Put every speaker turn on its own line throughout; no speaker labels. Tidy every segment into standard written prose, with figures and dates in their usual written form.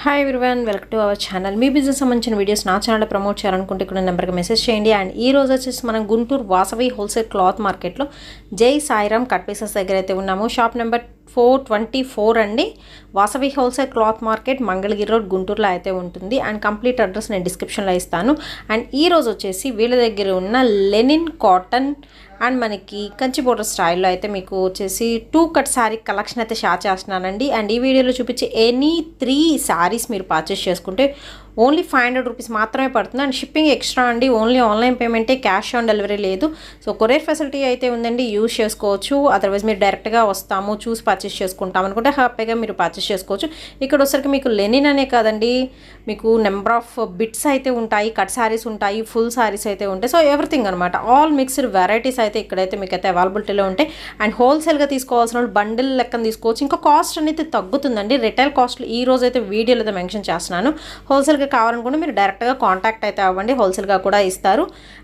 Hi everyone, welcome to our channel. Me business సంబంధించిన videos నా ఛానల్లో ప్రమోట్ చేయాలనుకుంటే ఇక్కడ నెంబర్కి మెసేజ్ చేయండి. అండ్ ఈ రోజు వచ్చేసి మనం గుంటూరు వాసవి హోల్సేల్ క్లాత్ మార్కెట్లో జై సాయిరామ్ కట్ పీసెస్ దగ్గర అయితే ఉన్నాము. షాప్ నెంబర్ 424 అండి. Vasavi wholesale cloth market, Mangalagiri road, గుంటూరులో అయితే ఉంటుంది. అండ్ కంప్లీట్ అడ్రస్ నేను డిస్క్రిప్షన్లో ఇస్తాను. అండ్ ఈ రోజు వచ్చేసి వీళ్ళ దగ్గర ఉన్న లెనిన్, కాటన్ అండ్ మనకి కంచి బోర్డర్ స్టైల్లో అయితే మీకు వచ్చేసి 2 కట్ శారీ కలెక్షన్ అయితే షేర్ చేస్తున్నానండి. అండ్ ఈ వీడియోలో చూపించే ఎనీ 3 శారీస్ మీరు పర్చేస్ చేసుకుంటే ఓన్లీ 500 రూపీస్ మాత్రమే పడుతుంది. అండ్ షిప్పింగ్ ఎక్స్ట్రా అండి. ఓన్లీ ఆన్లైన్ పేమెంటే, క్యాష్ ఆన్ డెలివరీ లేదు. సో కొరియర్ ఫెసిలిటీ అయితే ఉందండి, యూజ్ చేసుకోవచ్చు. అదర్వైజ్ మీరు డైరెక్ట్గా వస్తాము చూసి పర్చేస్ చేసుకుంటాం అనుకుంటే హ్యాపీగా మీరు పర్చేస్ చేసుకోవచ్చు. ఇక్కడ వచ్చరికి మీకు లెనిన్ అనే కాదండి, మీకు నెంబర్ ఆఫ్ బిట్స్ అయితే ఉంటాయి, కట్ శారీస్ ఉంటాయి, ఫుల్ శారీస్ అయితే ఉంటాయి. సో ఎవ్రీథింగ్ అనమాట, ఆల్ మిక్స్డ్ వెరైటీస్ అయితే ఇక్కడైతే మీకు అయితే అవైలబిలిటీలో ఉంటాయి. అండ్ హోల్సేల్గా తీసుకోవాల్సిన వాళ్ళు బండిల్ లెక్కన తీసుకోవచ్చు. ఇంకా కాస్ట్ అనేది తగ్గుతుందండి. రిటైల్ కాస్ట్లు ఈ రోజు అయితే వీడియోలో అయితే మెన్షన్ చేస్తున్నాను. హోల్సేల్గా కావాలనుకుంటే మీరు డైరెక్ట్గా కాంటాక్ట్ అయితే అవ్వండి, హోల్సేల్గా కూడా ఇస్తారు.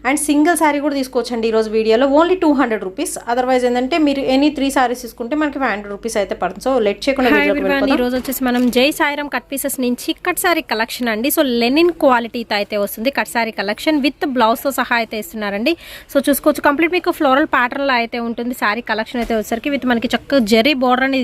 అండ్ సింగిల్ శారీ కూడా తీసుకోవచ్చండి ఈరోజు వీడియోలో, ఓన్లీ 200 రూపీస్. అదర్వైజ్ ఏంటంటే మీరు ఎనీ 3 శారీస్ తీసుకుంటే మనకి 500 రూపీస్ అయితే పడుతుంది. సో లెట్ చేయకుండా ఈరోజు వచ్చేసి మనం జై సాయిరామ్ కట్ పీసెస్ నుంచి కట్ శారీ కలెక్షన్ అండి. సో లెనిన్ క్వాలిటీతో అయితే వస్తుంది కట్ శారీ కలెక్షన్, విత్ బ్లౌజ్తో సహా అయితే ఇస్తున్నారండి. సో చూసుకోవచ్చు, కంప్లీట్ మీకు ఫ్లోరల్ ప్యాటర్న్లో అయితే ఉంటుంది శారీ కలెక్షన్ అయితే వచ్చేసరికి, విత్ మనకి చక్కగా జెరీ బోర్డర్ అని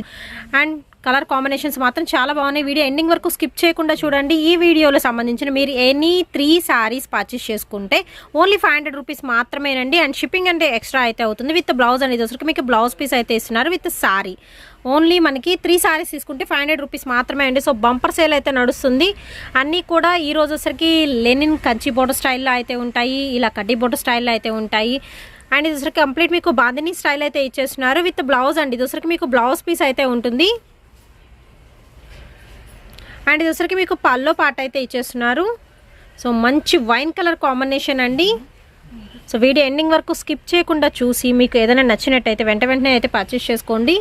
అండ్ కలర్ కాంబినేషన్స్ మాత్రం చాలా బాగున్నాయి. వీడియో ఎండింగ్ వరకు స్కిప్ చేయకుండా చూడండి. ఈ వీడియోలో సంబంధించిన మీరు ఎనీ 3 శారీస్ పర్చేస్ చేసుకుంటే ఓన్లీ 500 రూపీస్ మాత్రమేనండి. అండ్ షిప్పింగ్ అంటే ఎక్స్ట్రా అయితే అవుతుంది. విత్ బ్లౌజ్ అనేది వచ్చరికి మీకు బ్లౌజ్ పీస్ అయితే ఇస్తున్నారు విత్ శారీ. ఓన్లీ మనకి 3 శారీస్ తీసుకుంటే 500 రూపీస్ మాత్రమే అండి. సో బంపర్ సేల్ అయితే నడుస్తుంది. అన్నీ కూడా ఈ రోజు వచ్చరికి లెనిన్ కంచి బోర్డర్ స్టైల్లో అయితే ఉంటాయి, ఇలా కడ్డీ బోర్డర్ స్టైల్లో అయితే ఉంటాయి. అండ్ ఇది వచ్చరికి కంప్లీట్ మీకు బాందిని స్టైల్ అయితే ఇచ్చేస్తున్నారు విత్ బ్లౌజ్ అండి. ఇది వచ్చరికి మీకు బ్లౌజ్ పీస్ అయితే ఉంటుంది. అండ్ ఇది వచ్చరికి మీకు పల్లో పాట అయితే ఇచ్చేస్తున్నారు. సో మంచి వైన్ కలర్ కాంబినేషన్ అండి. సో వీడియో ఎండింగ్ వరకు స్కిప్ చేయకుండా చూసి మీకు ఏదైనా నచ్చినట్టయితే వెంటనే అయితే పర్చేస్ చేసుకోండి.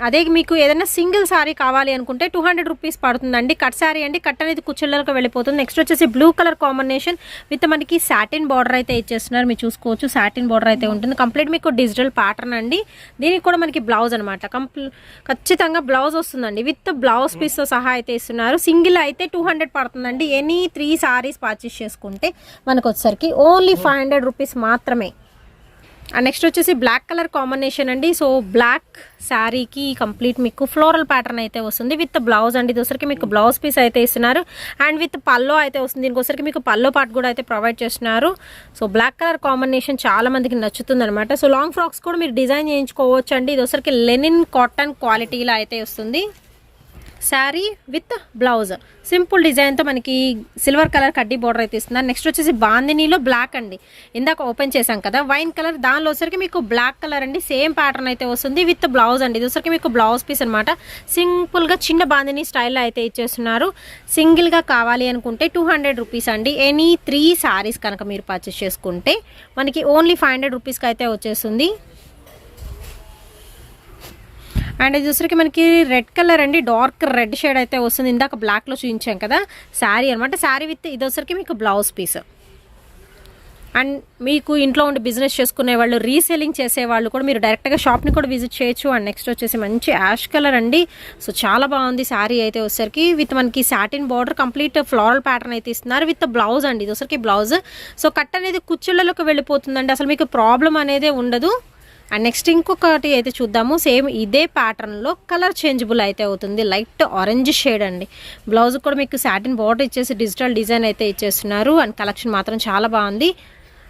అదే మీకు ఏదైనా సింగిల్ శారీ కావాలి అనుకుంటే 200 రూపీస్ పడుతుందండి. కట్ శారీ అండి, కట్ అనేది కుచ్చుళ్ళకి వెళ్ళిపోతుంది. నెక్స్ట్ వచ్చేసి బ్లూ కలర్ కాంబినేషన్ విత్ మనకి సాటిన్ బార్డర్ అయితే ఇచ్చేస్తున్నారు. మీరు చూసుకోవచ్చు, సాటిన్ బార్డర్ అయితే ఉంటుంది. కంప్లీట్ మీకు డిజిటల్ ప్యాటర్న్ అండి. దీనికి కూడా మనకి బ్లౌజ్ అనమాట, ఖచ్చితంగా బ్లౌజ్ వస్తుందండి. విత్ బ్లౌజ్ పీస్తో సహా అయితే ఇస్తున్నారు. సింగిల్ అయితే 200 పడుతుందండి. ఎనీ 3 శారీస్ పర్చేస్ చేసుకుంటే మనకు వచ్చేసరికి ఓన్లీ 500 రూపీస్ మాత్రమే. అండ్ నెక్స్ట్ వచ్చేసి బ్లాక్ కలర్ కాంబినేషన్ అండి. సో బ్లాక్ శారీకి కంప్లీట్ మీకు ఫ్లోరల్ ప్యాటర్న్ అయితే వస్తుంది విత్ బ్లౌజ్ అండి. దోసరికి మీకు బ్లౌజ్ పీస్ అయితే ఇస్తున్నారు అండ్ విత్ పల్లో అయితే వస్తుంది. దీనికోసరికి మీకు పల్లో పార్ట్ కూడా అయితే ప్రొవైడ్ చేస్తున్నారు. సో బ్లాక్ కలర్ కాంబినేషన్ చాలా మందికి నచ్చుతుంది అనమాట. సో లాంగ్ ఫ్రాక్స్ కూడా మీరు డిజైన్ చేయించుకోవచ్చు అండి. దోసరికి లెనిన్ కాటన్ క్వాలిటీలో అయితే వస్తుంది. శారీ విత్ బ్లౌజ్ సింపుల్ డిజైన్తో మనకి సిల్వర్ కలర్ కడ్డీ బోర్డర్ అయితే ఇస్తున్నారు. నెక్స్ట్ వచ్చేసి బాందినీలో బ్లాక్ అండి, ఇందాక ఓపెన్ చేశాం కదా వైన్ కలర్, దానిలో వచ్చరికి మీకు బ్లాక్ కలర్ అండి. సేమ్ ప్యాటర్న్ అయితే వస్తుంది విత్ బ్లౌజ్ అండి. ఇది వచ్చరికి మీకు బ్లౌజ్ పీస్ అనమాట. సింపుల్గా చిన్న బాందినీ స్టైల్లో అయితే ఇచ్చేస్తున్నారు. సింగిల్గా కావాలి అనుకుంటే 200 రూపీస్ అండి. ఎనీ 3 శారీస్ కనుక మీరు పర్చేస్ చేసుకుంటే మనకి ఓన్లీ 500 రూపీస్కి అయితే వచ్చేస్తుంది. అండ్ ఇది వచ్చరికి మనకి రెడ్ కలర్ అండి, డార్క్ రెడ్ షేడ్ అయితే వస్తుంది. ఇందాక బ్లాక్లో చూపించాం కదా శారీ అనమాట. శారీ విత్ ఇది వచ్చరికి మీకు బ్లౌజ్ పీస్. అండ్ మీకు ఇంట్లో ఉండి బిజినెస్ చేసుకునే వాళ్ళు, రీసేలింగ్ చేసేవాళ్ళు కూడా మీరు డైరెక్ట్గా షాప్ని కూడా విజిట్ చేయొచ్చు. అండ్ నెక్స్ట్ వచ్చేసి మంచి యాష్ కలర్ అండి. సో చాలా బాగుంది శారీ అయితే వచ్చరికి, విత్ మనకి satin border, complete floral pattern అయితే ఇస్తున్నారు విత్ బ్లౌజ్ అండి. ఇది వచ్చరికి బ్లౌజ్. సో కట్ అనేది కుచ్చుళ్ళలోకి వెళ్ళిపోతుందండి, అసలు మీకు ప్రాబ్లం అనేదే ఉండదు. అండ్ నెక్స్ట్ ఇంకొకటి అయితే చూద్దాము. సేమ్ ఇదే ప్యాటర్న్లో కలర్ చేంజబుల్ అయితే అవుతుంది, లైట్ ఆరెంజ్ షేడ్ అండి. బ్లౌజ్ కూడా మీకు సాటిన్ బార్డర్ ఇచ్చేసి డిజిటల్ డిజైన్ అయితే ఇచ్చేస్తున్నారు. అండ్ కలెక్షన్ మాత్రం చాలా బాగుంది.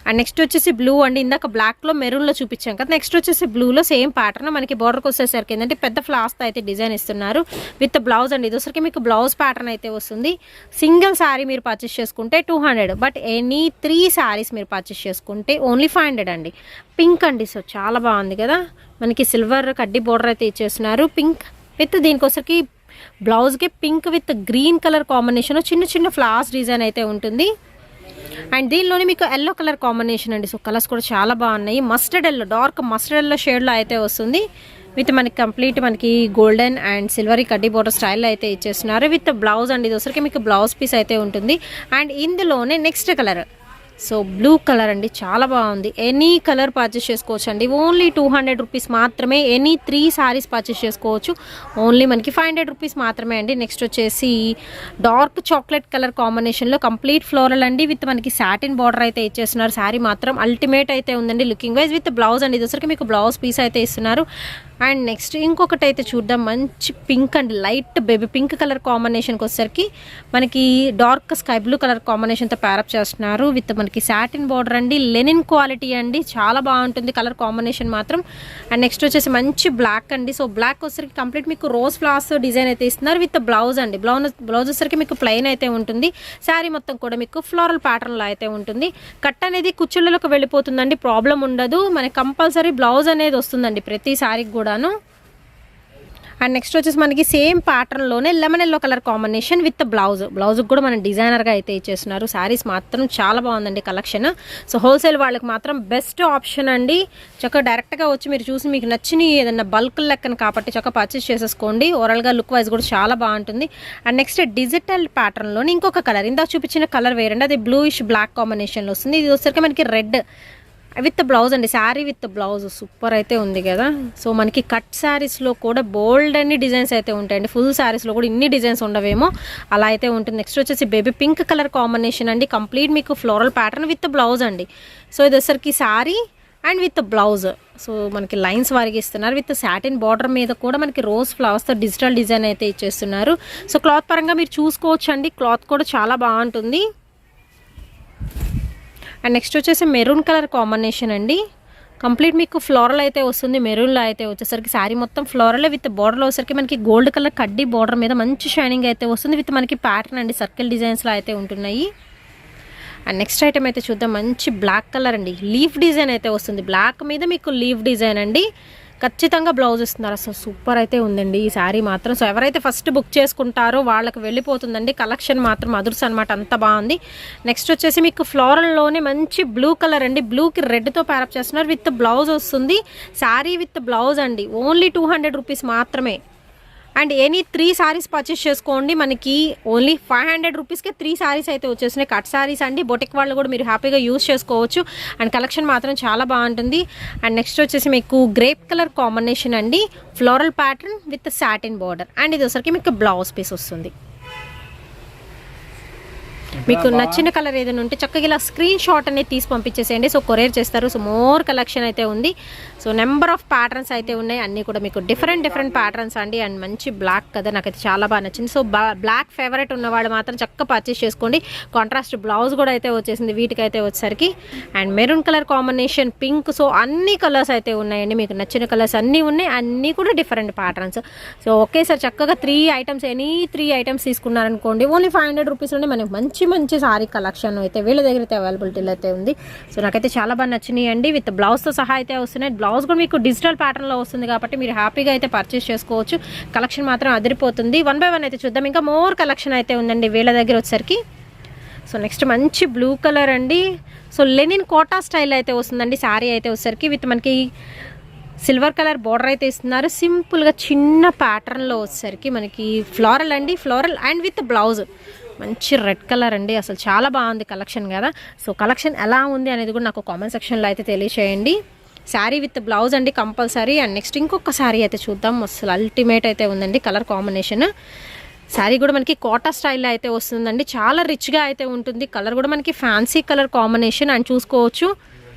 అండ్ నెక్స్ట్ వచ్చేసి బ్లూ అండి, ఇందాక బ్లాక్లో మెరూన్లో చూపించాం కదా. నెక్స్ట్ వచ్చేసి బ్లూలో సేమ్ ప్యాటర్న్ మనకి బార్డర్కి వచ్చేసరికి ఏంటంటే పెద్ద ఫ్లాస్తో అయితే డిజైన్ ఇస్తున్నారు విత్ బ్లౌజ్ అండి. ఇది వచ్చరికి మీకు బ్లౌజ్ ప్యాటర్న్ అయితే వస్తుంది. సింగిల్ శారీ మీరు పర్చేస్ చేసుకుంటే 200, బట్ ఎనీ 3 శారీస్ మీరు పర్చేస్ చేసుకుంటే ఓన్లీ 500 అండి. పింక్ అండి, సో చాలా బాగుంది కదా. మనకి సిల్వర్ కడ్డీ బోర్డర్ అయితే ఇచ్చేస్తున్నారు పింక్ విత్, దీనికోసరికి బ్లౌజ్కి pink with green colour combination, చిన్న చిన్న ఫ్లవర్స్ డిజైన్ అయితే ఉంటుంది. అండ్ దీనిలోనే మీకు ఎల్లో కలర్ కాంబినేషన్ అండి. సో కలర్స్ కూడా చాలా బాగున్నాయి. Mustard yellow, dark mustard yellow షేడ్లో అయితే వస్తుంది విత్ మనకి కంప్లీట్ మనకి గోల్డెన్ అండ్ సిల్వరీ కడ్డీ బోర్డర్ స్టైల్లో అయితే ఇచ్చేస్తున్నారు విత్ బ్లౌజ్ అండి. ఇది వచ్చరికి మీకు బ్లౌజ్ పీస్ అయితే ఉంటుంది. అండ్ ఇందులోనే next colour so blue colour అండి, చాలా బాగుంది. ఎనీ కలర్ పర్చేస్ చేసుకోవచ్చు అండి. ఓన్లీ 200 రూపీస్ మాత్రమే. ఎనీ 3 సారీస్ పర్చేస్ చేసుకోవచ్చు. ఓన్లీ మనకి 500 రూపీస్ మాత్రమే అండి. నెక్స్ట్ వచ్చేసి డార్క్ చాక్లెట్ కలర్ కాంబినేషన్లో కంప్లీట్ ఫ్లోరల్ అండి విత్ మనకి సాటిన్ బార్డర్ అయితే ఇచ్చేస్తున్నారు. శారీ మాత్రం అల్టిమేట్ అయితే ఉందండి లుకింగ్ వైజ్. విత్ బ్లౌజ్ అండి, ఇది వచ్చరికి మీకు బ్లౌజ్ పీస్ అయితే ఇస్తున్నారు. అండ్ నెక్స్ట్ ఇంకొకటి అయితే చూద్దాం. మంచి పింక్ అండి, లైట్ బేబీ పింక్ కలర్ కాంబినేషన్కి వచ్చేసరికి మనకి డార్క్ స్కై బ్లూ కలర్ కాంబినేషన్తో ప్యారప్ చేస్తున్నారు. విత్ మనకి సాటిన్ బార్డర్ అండి, లెనిన్ క్వాలిటీ అండి, చాలా బాగుంటుంది కలర్ కాంబినేషన్ మాత్రం. అండ్ నెక్స్ట్ వచ్చేసి మంచి బ్లాక్ అండి. సో బ్లాక్ వచ్చేసరికి కంప్లీట్ మీకు రోజ్ ఫ్లవర్స్ డిజైన్ అయితే ఇస్తున్నారు విత్ బ్లౌజ్ అండి. బ్లౌజ్ వచ్చేసరికి మీకు ప్లెయిన్ అయితే ఉంటుంది. శారీ మొత్తం కూడా మీకు ఫ్లోరల్ ప్యాటర్న్లో అయితే ఉంటుంది. కట్ అనేది కుచ్చుళ్ళలోకి వెళ్ళిపోతుందండి, ప్రాబ్లం ఉండదు. మనకి కంపల్సరీ బ్లౌజ్ అనేది వస్తుందండి ప్రతి శారీకి కూడాను. అండ్ నెక్స్ట్ వచ్చేసి మనకి సేమ్ ప్యాటర్న్లోనే lemon yellow colour combination with blouse కూడా మనం డిజైనర్గా అయితే ఇచ్చేస్తున్నారు. శారీస్ మాత్రం చాలా బాగుందండి కలెక్షన్. సో హోల్సేల్ వాళ్ళకి మాత్రం బెస్ట్ ఆప్షన్ అండి. చక్కగా డైరెక్ట్గా వచ్చి మీరు చూసి మీకు నచ్చిన ఏదన్నా బల్క్ లెక్కన కాబట్టి చక్కగా పర్చేస్ చేసేసుకోండి. ఓవరాల్గా లుక్ వైజ్ కూడా చాలా బాగుంటుంది. అండ్ నెక్స్ట్ డిజిటల్ ప్యాటర్న్లోని ఇంకొక కలర్, ఇందాక చూపించిన కలర్ వేరండి, అది బ్లూయిష్ బ్లాక్ కాంబినేషన్లో వస్తుంది. ఇది వచ్చేసరికి మనకి రెడ్ విత్ బ్లౌజ్ అండి. శారీ విత్ బ్లౌజ్ సూపర్ అయితే ఉంది కదా. సో మనకి కట్ శారీస్లో కూడా బోల్డ్ అన్ని డిజైన్స్ అయితే ఉంటాయండి. ఫుల్ శారీస్లో కూడా ఇన్ని డిజైన్స్ ఉండవేమో, అలా అయితే ఉంటుంది. నెక్స్ట్ వచ్చేసి బేబీ పింక్ కలర్ కాంబినేషన్ అండి, కంప్లీట్ మీకు ఫ్లోరల్ ప్యాటర్న్ విత్ బ్లౌజ్ అండి. సో ఇది వచ్చరికి sari and with blouse. So మనకి లైన్స్ వారికి ఇస్తున్నారు. విత్ సాటిన్ బార్డర్ మీద కూడా మనకి రోజ్ ఫ్లవర్స్తో డిజిటల్ డిజైన్ అయితే ఇచ్చేస్తున్నారు. సో క్లాత్ పరంగా మీరు చూసుకోవచ్చు అండి, క్లాత్ కూడా చాలా బాగుంటుంది. అండ్ నెక్స్ట్ వచ్చేసి మెరూన్ కలర్ కాంబినేషన్ అండి, కంప్లీట్ మీకు ఫ్లోరల్ అయితే వస్తుంది. మెరూన్లో అయితే వచ్చేసరికి శారీ మొత్తం ఫ్లోరల్ విత్ బార్డర్లో వచ్చేసరికి మనకి గోల్డ్ కలర్ కడ్డీ బార్డర్ మీద మంచి షైనింగ్ అయితే వస్తుంది. విత్ మనకి ప్యాటర్న్ అండి సర్కిల్ డిజైన్స్లో అయితే ఉంటున్నాయి. అండ్ నెక్స్ట్ ఐటమ్ అయితే చూద్దాం. మంచి బ్లాక్ కలర్ అండి, లీఫ్ డిజైన్ అయితే వస్తుంది. బ్లాక్ మీద మీకు లీఫ్ డిజైన్ అండి, ఖచ్చితంగా బ్లౌజ్ ఇస్తున్నారు. అసలు సూపర్ అయితే ఉందండి ఈ శారీ మాత్రం. సో ఎవరైతే ఫస్ట్ బుక్ చేసుకుంటారో వాళ్ళకి వెళ్ళిపోతుందండి. కలెక్షన్ మాత్రం అదుర్స్ అనమాట, అంత బాగుంది. నెక్స్ట్ వచ్చేసి మీకు ఫ్లోరల్లోనే మంచి బ్లూ కలర్ అండి, బ్లూకి రెడ్తో ప్యారప్ చేస్తున్నారు. విత్ బ్లౌజ్ వస్తుంది. శారీ విత్ బ్లౌజ్ అండి. ఓన్లీ 200 రూపీస్ మాత్రమే. అండ్ ఎనీ 3 సారీస్ పర్చేస్ చేసుకోండి. మనకి ఓన్లీ 500 రూపీస్కే 3 సారీస్ అయితే వచ్చేసినాయి. కట్ సారీస్ అండి, బొటిక్ వాళ్ళు కూడా మీరు హ్యాపీగా యూజ్ చేసుకోవచ్చు. అండ్ కలెక్షన్ మాత్రం చాలా బాగుంటుంది. అండ్ నెక్స్ట్ వచ్చేసి మీకు గ్రేప్ కలర్ కాంబినేషన్ అండి, floral pattern with satin border. And ఇది వచ్చరికి మీకు బ్లౌజ్ పీస్ వస్తుంది. మీకు నచ్చిన కలర్ ఏదైనా ఉంటే చక్కగా ఇలా స్క్రీన్ షాట్ అనేది తీసి పంపించేసేయండి. సో కొరియర్ చేస్తారు. సో మోర్ కలెక్షన్ అయితే ఉంది. సో నెంబర్ ఆఫ్ ప్యాటర్న్స్ అయితే ఉన్నాయి, అన్నీ కూడా మీకు డిఫరెంట్ ప్యాటర్న్స్ అండి. అండ్ మంచి బ్లాక్ కదా, నాకైతే చాలా బాగా నచ్చింది. సో బ్లాక్ ఫేవరెట్ ఉన్నవాళ్ళు మాత్రం చక్కగా పర్చేస్ చేసుకోండి. కాంట్రాస్ట్ బ్లౌజ్ కూడా అయితే వచ్చేసింది వీటికైతే వచ్చేసరికి. And maroon colour combination, pink, so అన్ని కలర్స్ అయితే ఉన్నాయండి. మీకు నచ్చిన కలర్స్ అన్నీ ఉన్నాయి, అన్నీ కూడా డిఫరెంట్ ప్యాటర్న్స్. సో ఒకేసారి చక్కగా 3 ఐటమ్స్, ఎనీ 3 ఐటమ్స్ తీసుకున్నారనుకోండి ఓన్లీ 500 రూపీస్లోనే మనకి మంచి సారీ కలెక్షన్ అయితే వీళ్ళ దగ్గర అయితే అవైలబిలిటీలో అయితే ఉంది. సో నాకైతే చాలా బాగా నచ్చినాయి అండి. విత్ బ్లౌజ్తో సహా అయితే వస్తున్నాయి. బ్లౌజ్ కూడా మీకు డిజిటల్ ప్యాటర్న్లో వస్తుంది కాబట్టి మీరు హ్యాపీగా అయితే పర్చేస్ చేసుకోవచ్చు. కలెక్షన్ మాత్రం అదిరిపోతుంది. 1 బై 1 అయితే చూద్దాం. ఇంకా మోర్ కలెక్షన్ అయితే ఉందండి వీళ్ళ దగ్గర వచ్చేసరికి. సో నెక్స్ట్ మంచి బ్లూ కలర్ అండి. సో లెనిన్ కోటా స్టైల్ అయితే వస్తుందండి శారీ అయితే వచ్చేసరికి. విత్ మనకి సిల్వర్ కలర్ బార్డర్ అయితే ఇస్తున్నారు. సింపుల్గా చిన్న ప్యాటర్న్లో వచ్చేసరికి మనకి ఫ్లోరల్ అండి, ఫ్లోరల్ అండ్ విత్ బ్లౌజ్ మంచి రెడ్ కలర్ అండి. అసలు చాలా బాగుంది కలెక్షన్ కదా. సో కలెక్షన్ ఎలా ఉంది అనేది కూడా నాకు కామెంట్ సెక్షన్లో అయితే తెలియచేయండి. శారీ విత్ బ్లౌజ్ అండి కంపల్సరీ. అండ్ నెక్స్ట్ ఇంకొక శారీ అయితే చూద్దాం. అసలు అల్టిమేట్ అయితే ఉందండి కలర్ కాంబినేషన్. శారీ కూడా మనకి కోటా స్టైల్లో అయితే వస్తుందండి, చాలా రిచ్గా అయితే ఉంటుంది. కలర్ కూడా మనకి ఫ్యాన్సీ కలర్ కాంబినేషన్ అండ్ చూసుకోవచ్చు.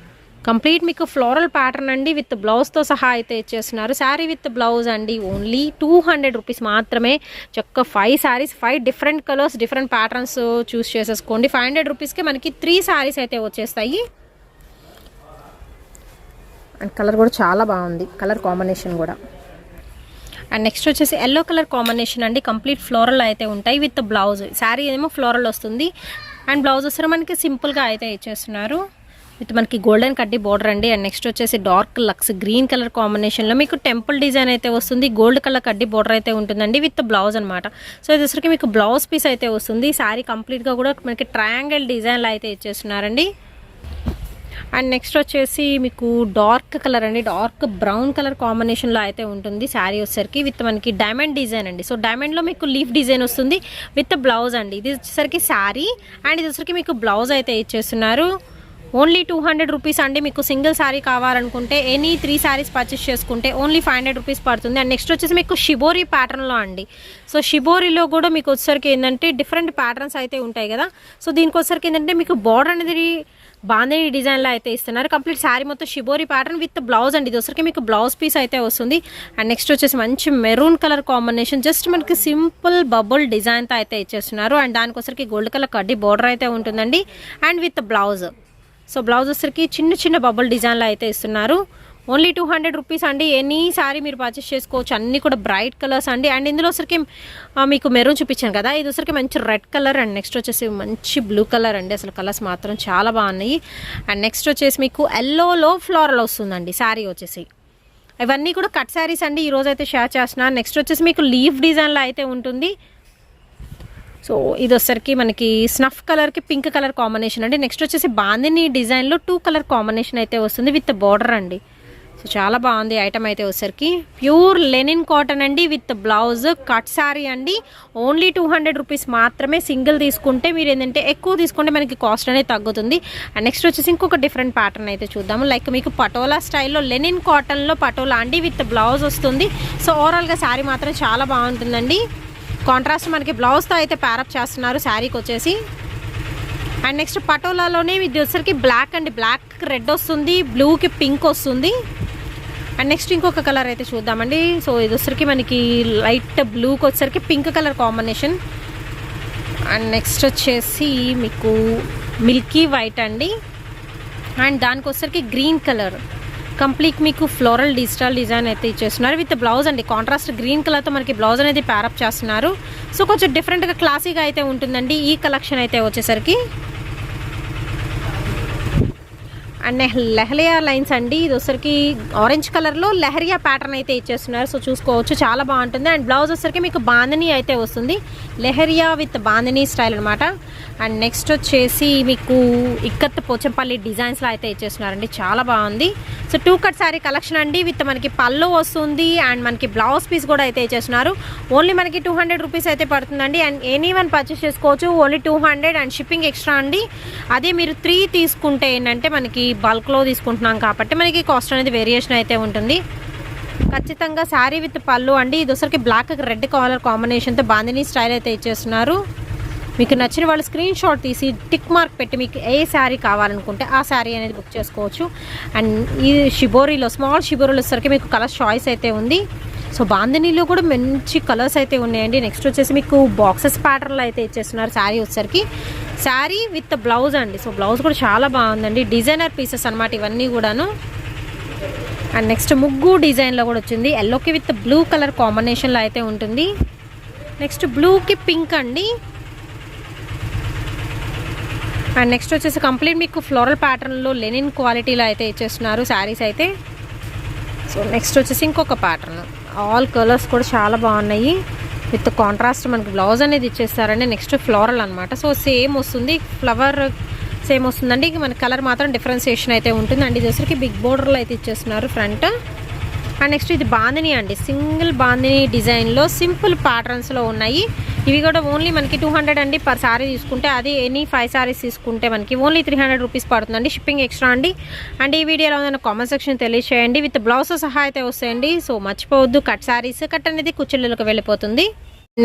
కంప్లీట్ మీకు ఫ్లోరల్ ప్యాటర్న్ అండి విత్ బ్లౌజ్తో సహా అయితే ఇచ్చేస్తున్నారు. శారీ విత్ బ్లౌజ్ అండి. ఓన్లీ 200 రూపీస్ మాత్రమే. చక్క 5 saris, 5 different colours, different patterns choose చేసేసుకోండి. 500 రూపీస్కి మనకి 3 శారీస్ అయితే వచ్చేస్తాయి. అండ్ కలర్ కూడా చాలా బాగుంది, కలర్ కాంబినేషన్ కూడా. అండ్ నెక్స్ట్ వచ్చేసి ఎల్లో కలర్ కాంబినేషన్ అండి, కంప్లీట్ ఫ్లోరల్ అయితే ఉంటాయి విత్ బ్లౌజ్. శారీ ఏమో ఫ్లోరల్ వస్తుంది అండ్ బ్లౌజ్ వస్తే మనకి సింపుల్గా అయితే ఇచ్చేస్తున్నారు. విత్ మనకి గోల్డెన్ కడ్డీ బార్డర్ అండి. అండ్ నెక్స్ట్ వచ్చేసి డార్క్ లక్స్ గ్రీన్ కలర్ కాంబినేషన్లో మీకు టెంపుల్ డిజైన్ అయితే వస్తుంది. గోల్డ్ కలర్ కడ్డీ బార్డర్ అయితే ఉంటుందండి విత్ బ్లౌజ్ అనమాట. సో ఇది వచ్చరికి మీకు బ్లౌజ్ పీస్ అయితే వస్తుంది. శారీ కంప్లీట్గా కూడా మనకి ట్రయాంగిల్ డిజైన్లో అయితే ఇచ్చేస్తున్నారండి. అండ్ నెక్స్ట్ వచ్చేసి మీకు డార్క్ కలర్ అండి, డార్క్ బ్రౌన్ కలర్ కాంబినేషన్లో అయితే ఉంటుంది శారీ వచ్చేసరికి విత్ మనకి డైమండ్ డిజైన్ అండి. సో డైమండ్లో మీకు లీఫ్ డిజైన్ వస్తుంది విత్ బ్లౌజ్ అండి. ఇది వచ్చేసరికి శారీ అండ్ ఇది వచ్చేసరికి మీకు బ్లౌజ్ అయితే ఇచ్చేస్తున్నారు. ఓన్లీ 200 రూపీస్ అండి. మీకు సింగిల్ శారీ కావాలనుకుంటే ఎనీ 3 శారీస్ పర్చేస్ చేసుకుంటే ఓన్లీ 500 రూపీస్ పడుతుంది. అండ్ నెక్స్ట్ వచ్చేసి మీకు షిబోరి ప్యాటర్న్లో అండి. సో షిబోరిలో కూడా మీకు వచ్చేసరికి ఏంటంటే డిఫరెంట్ ప్యాటర్న్స్ అయితే ఉంటాయి కదా. సో దీనికి వచ్చేసరికి ఏంటంటే మీకు బార్డర్ అనేది బాందిని డిజైన్లో అయితే ఇస్తున్నారు. కంప్లీట్ శారీ మొత్తం షిబోరి ప్యాటర్న్ విత్ బ్లౌజ్ అండి. ఇది వచ్చరికి మీకు బ్లౌజ్ పీస్ అయితే వస్తుంది. అండ్ నెక్స్ట్ వచ్చేసి మంచి మెరూన్ కలర్ కాంబినేషన్, జస్ట్ మనకి సింపుల్ బబుల్ డిజైన్తో అయితే ఇచ్చేస్తున్నారు. అండ్ దానికోసరికి గోల్డ్ కలర్ కడ్డీ బార్డర్ అయితే ఉంటుందండి and with blouse. So blouse వచ్చరికి చిన్న చిన్న బబుల్ డిజైన్లో అయితే ఇస్తున్నారు. ఓన్లీ 200 రూపీస్ అండి. ఎనీ సారీ మీరు పర్చేస్ చేసుకోవచ్చు. అన్నీ కూడా బ్రైట్ కలర్స్ అండి. అండ్ ఇందులో వచ్చరికి మీకు మెరూన్ చూపించాను కదా, ఇది వచ్చరికి మంచి రెడ్ కలర్ అండ్ నెక్స్ట్ వచ్చేసి మంచి బ్లూ కలర్ అండి. అసలు కలర్స్ మాత్రం చాలా బాగున్నాయి. అండ్ నెక్స్ట్ వచ్చేసి మీకు ఎల్లోలో ఫ్లోరల్ వస్తుందండి శారీ వచ్చేసి. ఇవన్నీ కూడా కట్ శారీస్ అండి, ఈరోజు అయితే షేర్ చేస్తున్నాను. నెక్స్ట్ వచ్చేసి మీకు లీఫ్ డిజైన్లో అయితే ఉంటుంది. సో ఇది వచ్చరికి మనకి స్నఫ్ కలర్కి పింక్ కలర్ కాంబినేషన్ అండి. నెక్స్ట్ వచ్చేసి బాందిని డిజైన్లో 2 కలర్ కాంబినేషన్ అయితే వస్తుంది విత్ బార్డర్ అండి. సో చాలా బాగుంది ఐటమ్ అయితే వచ్చరికి. ప్యూర్ లెనిన్ కాటన్ అండి విత్ బ్లౌజ్ కట్ శారీ అండి. ఓన్లీ 200 రూపీస్ మాత్రమే. సింగిల్ తీసుకుంటే మీరు ఏంటంటే ఎక్కువ తీసుకుంటే మనకి కాస్ట్ అనేది తగ్గుతుంది. అండ్ నెక్స్ట్ వచ్చేసి ఇంకొక డిఫరెంట్ ప్యాటర్న్ అయితే చూద్దాము. లైక్ మీకు పటోలా స్టైల్లో లెనిన్ కాటన్లో పటోలా అండి విత్ బ్లౌజ్ వస్తుంది. సో ఓవరాల్గా శారీ మాత్రం చాలా బాగుంటుందండి. కాంట్రాస్ట్ మనకి బ్లౌజ్తో అయితే ప్యారప్ చేస్తున్నారు శారీకి వచ్చేసి. అండ్ నెక్స్ట్ పటోలాలోనే ఇది వచ్చరికి బ్లాక్ అండి, బ్లాక్ రెడ్ వస్తుంది, బ్లూకి పింక్ వస్తుంది. అండ్ నెక్స్ట్ ఇంకొక కలర్ అయితే చూద్దామండి. సో ఇది వచ్చరికి మనకి లైట్ బ్లూకి వచ్చరికి pink colour combination. And next వచ్చేసి మీకు మిల్కీ వైట్ అండి. అండ్ దానికి వచ్చరికి గ్రీన్ కలర్ కంప్లీట్ మీకు ఫ్లోరల్ డిజిటల్ డిజైన్ అయితే ఇచ్చేస్తున్నారు విత్ బ్లౌజ్ అండి. కాంట్రాస్ట్ గ్రీన్ కలర్తో మనకి బ్లౌజ్ అనేది ప్యారప్ చేస్తున్నారు. సో కొంచెం డిఫరెంట్గా క్లాసీగా అయితే ఉంటుందండి ఈ కలెక్షన్ అయితే వచ్చేసరికి. అండ్ లెహరియా లైన్స్ అండి, ఇది వచ్చరికి ఆరెంజ్ కలర్లో లెహరియా ప్యాటర్న్ అయితే ఇచ్చేస్తున్నారు. సో చూసుకోవచ్చు చాలా బాగుంటుంది. అండ్ బ్లౌజ్ వచ్చరికి మీకు బాందిని అయితే వస్తుంది, లెహరియా విత్ బాందిని స్టైల్ అనమాట. అండ్ నెక్స్ట్ వచ్చేసి మీకు ఇక్కత్ పోచంపల్లి డిజైన్స్లో అయితే ఇచ్చేస్తున్నారండి, చాలా బాగుంది. సో 2 కట్ శారీ కలెక్షన్ అండి విత్ మనకి పళ్ళు వస్తుంది అండ్ మనకి బ్లౌజ్ పీస్ కూడా అయితే ఇచ్చేస్తున్నారు. ఓన్లీ మనకి 200 రూపీస్ అయితే పడుతుందండి. అండ్ ఎనీ వన్ పర్చేస్ చేసుకోవచ్చు, ఓన్లీ 200 అండ్ షిప్పింగ్ ఎక్స్ట్రా అండి. అదే మీరు 3 తీసుకుంటే ఏంటంటే మనకి బల్క్లో తీసుకుంటున్నాం కాబట్టి మనకి కాస్ట్ అనేది వేరియేషన్ అయితే ఉంటుంది. ఖచ్చితంగా శారీ విత్ పళ్ళు అండి. ఇది వచ్చరికి బ్లాక్ రెడ్ కలర్ కాంబినేషన్తో బాందిని స్టైల్ అయితే ఇచ్చేస్తున్నారు. మీకు నచ్చిన వాళ్ళు స్క్రీన్ షాట్ తీసి టిక్ మార్క్ పెట్టి మీకు ఏ శారీ కావాలనుకుంటే ఆ శారీ అనేది బుక్ చేసుకోవచ్చు. అండ్ ఈ షిబోరీలో స్మాల్ షిబోరీలో వచ్చరికి మీకు కలర్ చాయిస్ అయితే ఉంది. సో బాందినీలో కూడా మంచి కలర్స్ అయితే ఉన్నాయండి. నెక్స్ట్ వచ్చేసి మీకు బాక్సెస్ ప్యాటర్న్లో అయితే ఇచ్చేస్తున్నారు శారీ వచ్చరికి. శారీ విత్ బ్లౌజ్ అండి. సో బ్లౌజ్ కూడా చాలా బాగుందండి, డిజైనర్ పీసెస్ అనమాట ఇవన్నీ కూడాను. అండ్ నెక్స్ట్ ముగ్గు డిజైన్లో కూడా వచ్చింది, ఎల్లోకి విత్ బ్లూ కలర్ కాంబినేషన్లో అయితే ఉంటుంది. నెక్స్ట్ బ్లూకి పింక్ అండి. అండ్ నెక్స్ట్ వచ్చేసి కంప్లీట్ మీకు ఫ్లోరల్ ప్యాటర్న్లో లెనిన్ క్వాలిటీలో అయితే ఇచ్చేస్తున్నారు శారీస్ అయితే. సో నెక్స్ట్ వచ్చేసి ఇంకొక ప్యాటర్న్, ఆల్ కలర్స్ కూడా చాలా బాగున్నాయి విత్ కాంట్రాస్ట్ మనకి బ్లౌజ్ అనేది ఇచ్చేస్తారండి. నెక్స్ట్ ఫ్లోరల్ అనమాట. సో సేమ్ వస్తుంది, ఫ్లవర్ సేమ్ వస్తుందండి, మన కలర్ మాత్రం డిఫరెన్సియేషన్ అయితే ఉంటుంది. అండ్ ఇది వచ్చరికి బిగ్ బోర్డర్లో అయితే ఇచ్చేస్తున్నారు ఫ్రంట్. అండ్ నెక్స్ట్ ఇది బాందిని అండి, సింగిల్ బాందిని డిజైన్లో సింపుల్ ప్యాటర్న్స్లో ఉన్నాయి. ఇవి కూడా ఓన్లీ మనకి 200 అండి పర్ శారీ తీసుకుంటే. అది ఎనీ 5 శారీస్ తీసుకుంటే మనకి ఓన్లీ 300 రూపీస్ పడుతుందండి, షిప్పింగ్ ఎక్స్ట్రా అండి. అండ్ ఈ వీడియోలో ఉన్న కామెంట్ సెక్షన్ తెలియచేయండి, విత్ బ్లౌజ్ సహా అయితే వస్తాయండి. సో మర్చిపోవద్దు, కట్ శారీస్ కట్ అనేది కుచ్చిళ్ళకి వెళ్ళిపోతుంది.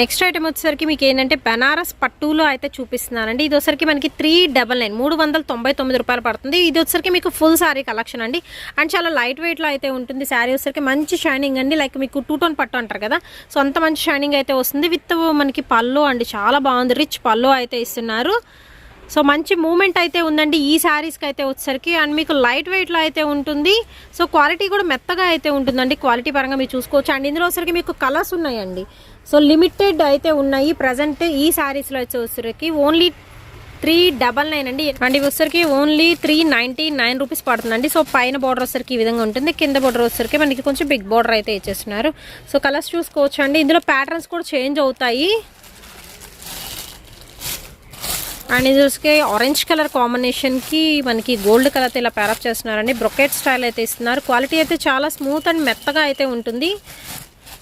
నెక్స్ట్ ఐటమ్ వచ్చేసరికి మీకు ఏంటంటే బనారస్ పట్టులో అయితే చూపిస్తున్నానండి. ఇది వచ్చరికి మనకి 399 399 రూపాయలు పడుతుంది. ఇది వచ్చరికి మీకు ఫుల్ శారీ కలెక్షన్ అండి. అండ్ చాలా లైట్ వెయిట్లో అయితే ఉంటుంది. శారీ వచ్చరికి మంచి షైనింగ్ అండి, లైక్ మీకు 2 టోన్ పట్టు అంటారు కదా, సో అంత మంచి షైనింగ్ అయితే వస్తుంది. విత్ మనకి పళ్ళు అండి, చాలా బాగుంది, రిచ్ పళ్ళు అయితే ఇస్తున్నారు. సో మంచి మూమెంట్ అయితే ఉందండి ఈ శారీస్కి అయితే వచ్చేసరికి. అండ్ మీకు లైట్ వెయిట్లో అయితే ఉంటుంది. సో క్వాలిటీ కూడా మెత్తగా అయితే ఉంటుందండి, క్వాలిటీ పరంగా మీరు చూసుకోవచ్చు. అండ్ ఇందులో వచ్చరికి మీకు కలర్స్ ఉన్నాయండి, సో లిమిటెడ్ అయితే ఉన్నాయి ప్రజెంట్ ఈ శారీస్లో వచ్చేసరికి. ఓన్లీ 399 అండి. అండ్ ఇవి వచ్చరికి ఓన్లీ 399 రూపీస్ పడుతుందండి. సో పైన బార్డర్ వచ్చరికి ఈ విధంగా ఉంటుంది, కింద బార్డర్ వచ్చరికి మనకి కొంచెం బిగ్ బార్డర్ అయితే ఇచ్చేస్తున్నారు. సో కలర్స్ చూసుకోవచ్చు అండి. ఇందులో ప్యాటర్న్స్ కూడా చేంజ్ అవుతాయి. అండ్ ఇది చూసుకే ఆరెంజ్ కలర్ కాంబినేషన్కి మనకి గోల్డ్ కలర్తో ఇలా ప్యారప్ చేస్తున్నారండి. బ్రొకెట్ స్టైల్ అయితే ఇస్తున్నారు. క్వాలిటీ అయితే చాలా స్మూత్ అండ్ మెత్తగా అయితే ఉంటుంది.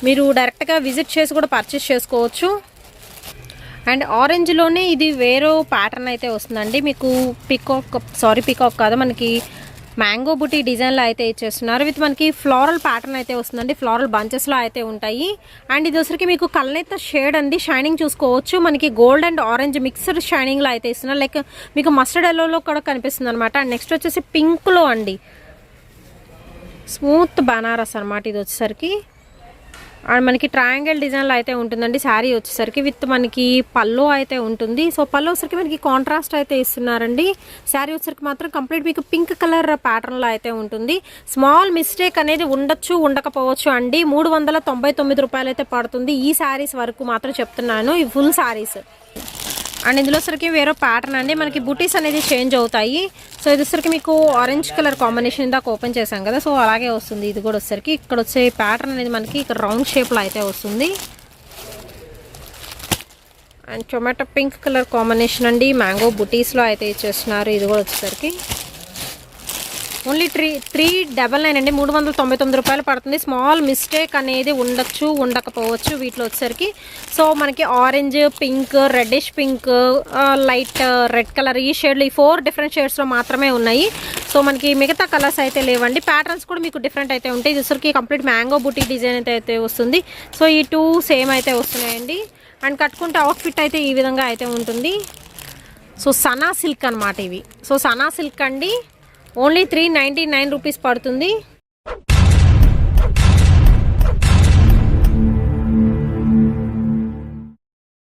మీరు డైరెక్ట్గా విజిట్ చేసి కూడా పర్చేస్ చేసుకోవచ్చు. అండ్ ఆరెంజ్లోనే ఇది వేరే ప్యాటర్న్ అయితే వస్తుందండి. మీకు పీకాక్ కాదు, మనకి మ్యాంగో బుటీ డిజైన్లో అయితే ఇచ్చేస్తున్నారు. విత్ మనకి ఫ్లోరల్ ప్యాటర్న్ అయితే వస్తుందండి. ఫ్లోరల్ బంచెస్లో అయితే ఉంటాయి. అండ్ ఇది వచ్చరికి మీకు కల్నేత షేడ్ అండి. షైనింగ్ చూసుకోవచ్చు. మనకి గోల్డ్ అండ్ ఆరెంజ్ మిక్స్డ్ షైనింగ్లో అయితే ఇస్తున్నారు. లైక్ మీకు మస్టర్డ్ ఎల్లోలో కూడా కనిపిస్తుంది అనమాట. అండ్ నెక్స్ట్ వచ్చేసి పింక్లో అండి, స్మూత్ బనారస్ అనమాట ఇది వచ్చేసరికి. అండ్ మనకి ట్రయాంగిల్ డిజైన్లో అయితే ఉంటుందండి శారీ వచ్చేసరికి. విత్ మనకి పల్లో అయితే ఉంటుంది. సో పల్లో వచ్చరికి మనకి కాంట్రాస్ట్ అయితే ఇస్తున్నారండి. శారీ వచ్చరికి మాత్రం కంప్లీట్ మీకు పింక్ కలర్ ప్యాటర్న్లో అయితే ఉంటుంది. స్మాల్ మిస్టేక్ అనేది ఉండొచ్చు, ఉండకపోవచ్చు అండి. 399 రూపాయలు అయితే పడుతుంది ఈ శారీస్ వరకు మాత్రం చెప్తున్నాను, ఈ ఫుల్ శారీస్. అండ్ ఇందులో సరికి వేరే ప్యాటర్న్ అండి. మనకి బుటీస్ అనేది చేంజ్ అవుతాయి. సో ఇది వచ్చరికి మీకు ఆరెంజ్ కలర్ కాంబినేషన్ ఇందాక ఓపెన్ చేశాం కదా, సో అలాగే వస్తుంది. ఇది కూడా వచ్చరికి ఇక్కడ వచ్చే ప్యాటర్న్ అనేది మనకి ఇక్కడ రౌండ్ షేప్లో అయితే వస్తుంది. And tomato pink colour combination అండి. మ్యాంగో బుటీస్లో అయితే ఇచ్చేస్తున్నారు. ఇది కూడా వచ్చేసరికి ఓన్లీ 399 అండి. 399 రూపాయలు పడుతుంది. స్మాల్ మిస్టేక్ అనేది ఉండొచ్చు, ఉండకపోవచ్చు వీటిలో వచ్చేసరికి. సో మనకి orange, pink, reddish pink, light red colour, ఈ షేడ్లు, ఈ 4 డిఫరెంట్ షేడ్స్లో మాత్రమే ఉన్నాయి. సో మనకి మిగతా కలర్స్ అయితే లేవండి. ప్యాటర్న్స్ కూడా మీకు డిఫరెంట్ అయితే ఉంటాయి. ఇది వచ్చరికి కంప్లీట్ మ్యాంగో బుటీ డిజైన్ అయితే వస్తుంది. సో ఈ 2 సేమ్ అయితే వస్తున్నాయండి. అండ్ కట్టుకుంటే అవుట్ఫిట్ అయితే ఈ విధంగా అయితే ఉంటుంది. సో సనా సిల్క్ అనమాట ఇవి. సో సనా సిల్క్ అండి. ఓన్లీ 399 రూపీస్ పడుతుంది.